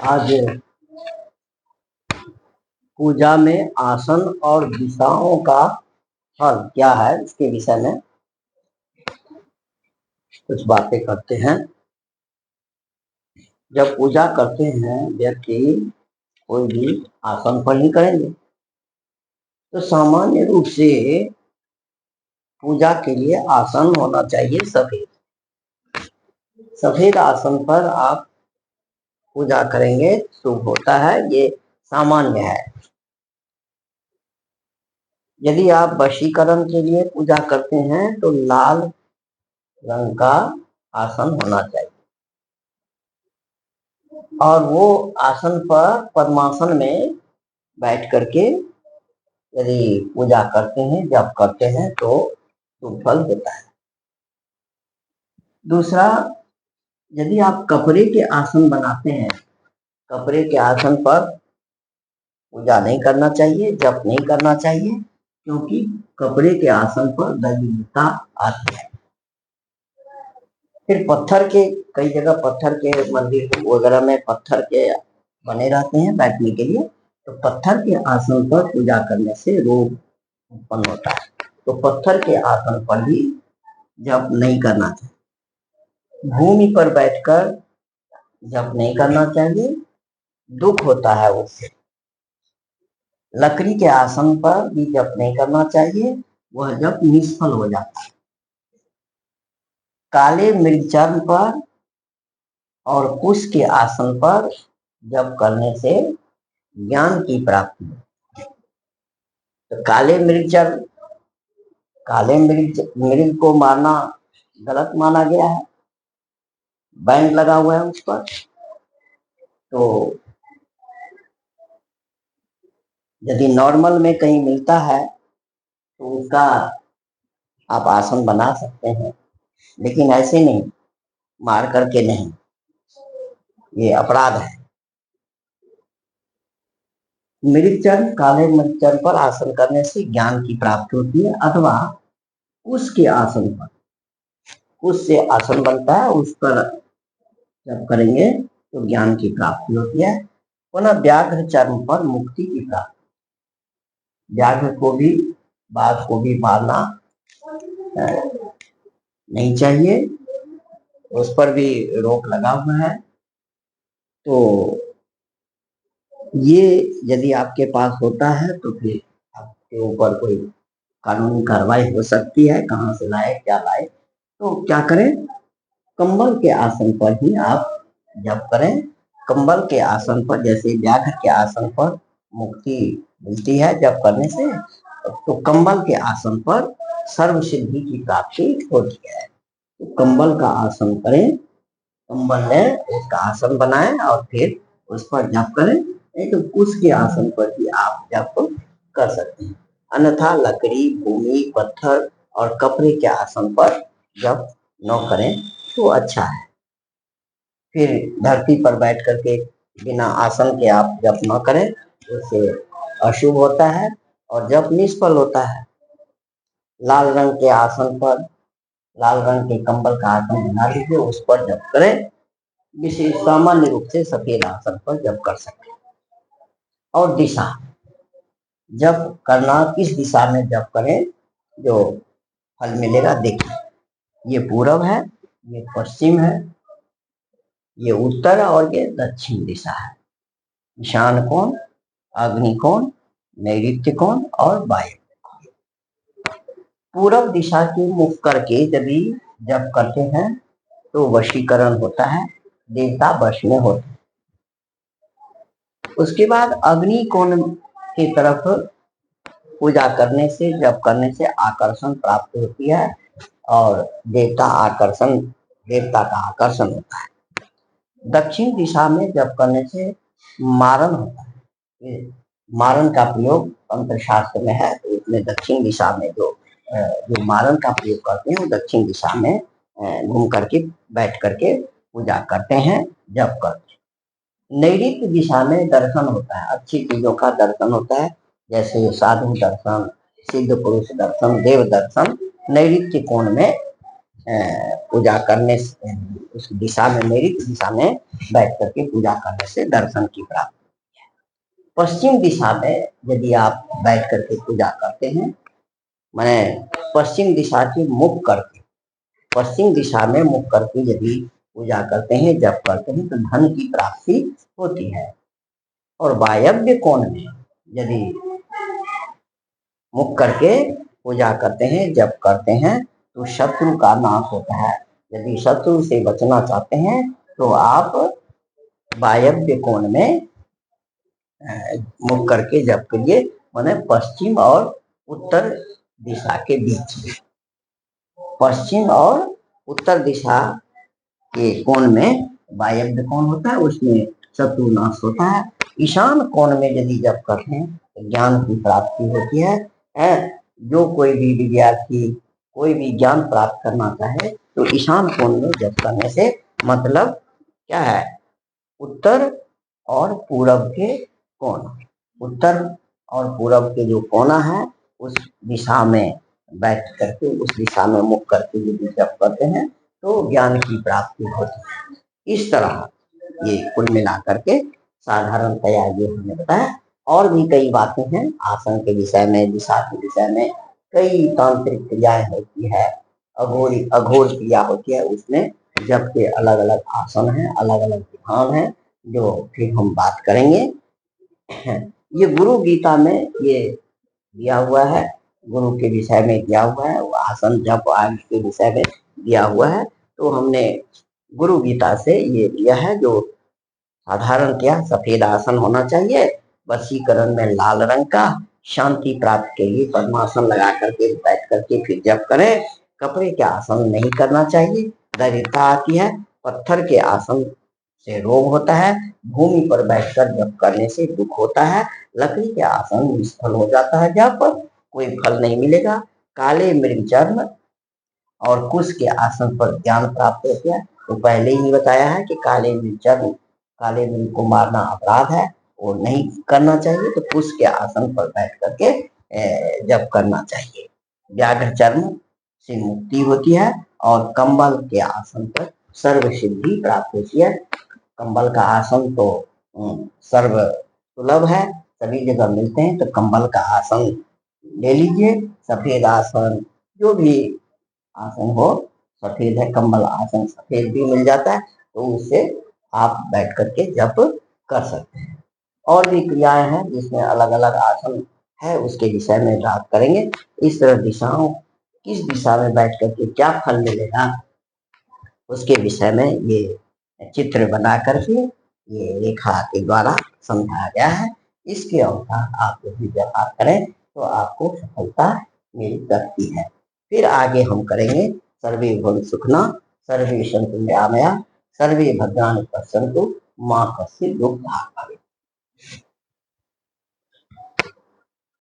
आज पूजा में आसन और दिशाओं का फल क्या है, इसके विषय में कुछ बातें करते हैं। जब पूजा करते हैं व्यक्ति कोई भी आसन पर ही करेंगे, तो सामान्य रूप से पूजा के लिए आसन होना चाहिए सफेद। सफेद आसन पर आप पूजा करेंगे शुभ होता है, ये सामान्य है। यदि आप वशीकरण के लिए पूजा करते हैं तो लाल रंग का आसन होना चाहिए, और वो आसन पर पद्मासन में बैठ करके यदि पूजा करते हैं, जब करते हैं तो शुभ फल होता है। दूसरा, यदि आप कपड़े के आसन बनाते हैं, कपड़े के आसन पर पूजा नहीं करना चाहिए, जप नहीं करना चाहिए, क्योंकि कपड़े के आसन पर दैवीयता आती है। फिर पत्थर के, कई जगह पत्थर के मंदिर वगैरह में पत्थर के बने रहते हैं बैठने के लिए, तो पत्थर के आसन पर पूजा करने से रोग उत्पन्न होता है, तो पत्थर के आसन पर भी जप नहीं करना चाहिए। भूमि पर बैठकर जप नहीं करना चाहिए, दुख होता है उससे। लकड़ी के आसन पर भी जप नहीं करना चाहिए, वह जप निष्फल हो जाता है। काले मृगचर्म पर और कुश के आसन पर जप करने से ज्ञान की प्राप्ति है। तो काले मृग को मारना गलत माना गया है, बैंड लगा हुआ है उस पर। तो यदि नॉर्मल में कहीं मिलता है तो उसका आप आसन बना सकते हैं, लेकिन ऐसे नहीं, मार करके नहीं, ये अपराध है। मृगचर्म, काले मृगचर्म पर आसन करने से ज्ञान की प्राप्ति होती है, अथवा उसके आसन पर, उससे आसन बनता है, उस पर जब करेंगे तो ज्ञान की प्राप्ति होती है। पुनः व्याघ्र चर्म पर मुक्ति की प्राप्ति। व्याघ्र को भी, बाघ को भी मारना नहीं चाहिए, उस पर भी रोक लगा हुआ है। तो ये यदि आपके पास होता है तो फिर आपके ऊपर कोई कानूनी कार्रवाई हो सकती है, कहाँ से लाए, क्या लाए। तो क्या करें, कंबल के आसन पर ही आप जप करें। कंबल के आसन पर, जैसे व्याघ्र के आसन पर मुक्ति मिलती है जप करने से, तो कंबल के आसन पर सर्व सिद्धि की प्राप्ति होती है। तो कंबल का आसन करें, कंबल लें, उसका आसन बनाएं और फिर उस पर जप करें। नहीं तो कुश के आसन पर भी आप जप कर सकते हैं। अन्यथा लकड़ी, भूमि, पत्थर और कपड़े के आसन पर जप न करें तो अच्छा है। फिर धरती पर बैठ करके बिना आसन के आप जप न करें, उससे अशुभ होता है और जप निष्फल होता है। लाल रंग के आसन पर, लाल रंग के कंबल का आसन बना लीजिए, उस पर जप करें। विशेष सामान्य रूप से सफेद आसन पर जप कर सकते हैं। और दिशा, जप करना किस दिशा में जप करें जो फल मिलेगा, देखिए, ये पूरब है, ये पश्चिम है, ये उत्तर और ये दक्षिण दिशा है। ईशान कोण, अग्नि कोण, नैऋत्य कोण और वायव्य कोण। पूरब दिशा के मुख करके यदि जप करते हैं तो वशीकरण होता है, देवता वश में होते हैं। उसके बाद अग्नि कोण की तरफ पूजा करने से, जप करने से आकर्षण प्राप्त होती है और देवता का आकर्षण होता है। दक्षिण दिशा में जप करने से मारण होता है। मारण का प्रयोग तंत्र शास्त्र में है, तो उसमें दक्षिण दिशा में जो मारण का प्रयोग करते हैं, वो दक्षिण दिशा में घूम करके बैठ करके पूजा करते हैं, जप करते हैं। नैऋत्य दिशा में दर्शन होता है, अच्छी चीजों का दर्शन होता है, जैसे साधु दर्शन, सिद्ध पुरुष दर्शन, देव दर्शन नैऋत्य कोण में पूजा करने से, उस दिशा में, मेरी दिशा में बैठ करके पूजा करने से दर्शन की प्राप्ति। पश्चिम दिशा में यदि आप बैठ करके पूजा करते हैं, मैंने पश्चिम दिशा से मुख करके, पश्चिम दिशा में मुख करके यदि पूजा करते हैं, जब करते हैं, तो धन की प्राप्ति होती है। और वायव्य कोण में यदि मुख करके पूजा करते हैं, जब करते हैं, तो शत्रु का नाश होता है। यदि शत्रु से बचना चाहते हैं तो आप वायव्य कोण में मुख करके जप करिए, माने पश्चिम और उत्तर दिशा के बीच में, पश्चिम और उत्तर दिशा के कोण में वायव्य कोण होता है, उसमें शत्रु नाश होता है। ईशान कोण में यदि जप करते हैं तो ज्ञान की प्राप्ति होती है। जो कोई भी विद्यार्थी कोई भी ज्ञान प्राप्त करना चाहे तो ईशान कोण में जप करने से मतलब क्या है, उत्तर और पूरब के कोण, उत्तर और पूरब के जो कोना है उस दिशा में बैठ करके, उस दिशा में मुख करके यदि जप करते हैं तो ज्ञान की प्राप्ति होती है। इस तरह ये कुल मिलाकर के साधारणतया ये हमने बताया। और भी कई बातें हैं आसन के विषय में, दिशा के विषय में, कई तांत्रिक क्रियाएं होती है, अघोर क्रिया होती है, उसमें जप के अलग अलग आसन हैं, अलग अलग विधान हैं, जो फिर हम बात करेंगे। ये गुरु गीता में ये दिया हुआ है, गुरु के विषय में दिया हुआ है, वो आसन जप आदि के विषय में दिया हुआ है। तो हमने गुरु गीता से ये लिया है, जो साधारण क्या सफेद आसन होना चाहिए, वशीकरण में लाल रंग का, शांति प्राप्त के लिए पद्मासन लगा करके बैठ करके फिर जप करें। कपड़े के आसन नहीं करना चाहिए, दरिद्रता आती है। पत्थर के आसन से रोग होता है, भूमि पर बैठकर जप करने से दुख होता है, लकड़ी के आसन निष्फल हो जाता है, जब कोई फल नहीं मिलेगा। काले मृगचर्म और कुश के आसन पर ज्ञान प्राप्त होता है। तो पहले ही बताया है कि काले मृगचर्म, काले मृग को मारना अपराध है, वो नहीं करना चाहिए। तो कुश के आसन पर बैठ करके जप करना चाहिए। व्याघ्र चर्म से मुक्ति होती है और कंबल के आसन पर सर्व सिद्धि प्राप्त होती है। कंबल का आसन तो सर्व सुलभ है, सभी जगह मिलते हैं, तो कंबल का आसन ले लीजिए। सफेद आसन, जो भी आसन हो, सफेद है, कंबल आसन सफेद भी मिल जाता है, तो उससे आप बैठ करके जप कर सकते हैं। और भी क्रियाएं हैं जिसमें अलग अलग आसन है, उसके विषय में बात करेंगे। इस तरह दिशाओं, किस दिशा में बैठ करके क्या फल मिलेगा, उसके विषय में ये चित्र बना करके ये रेखा के द्वारा समझाया गया है। इसके अनुसार आप यदि व्यवहार करें तो आपको सफलता मिल सकती है। फिर आगे हम करेंगे सर्वे भवन्तु सुखिनः, सर्वे सन्तु निरामया, सर्वे भद्राणि पश्यन्तु, मां कश्चित् दुःखभाग् भवेत्।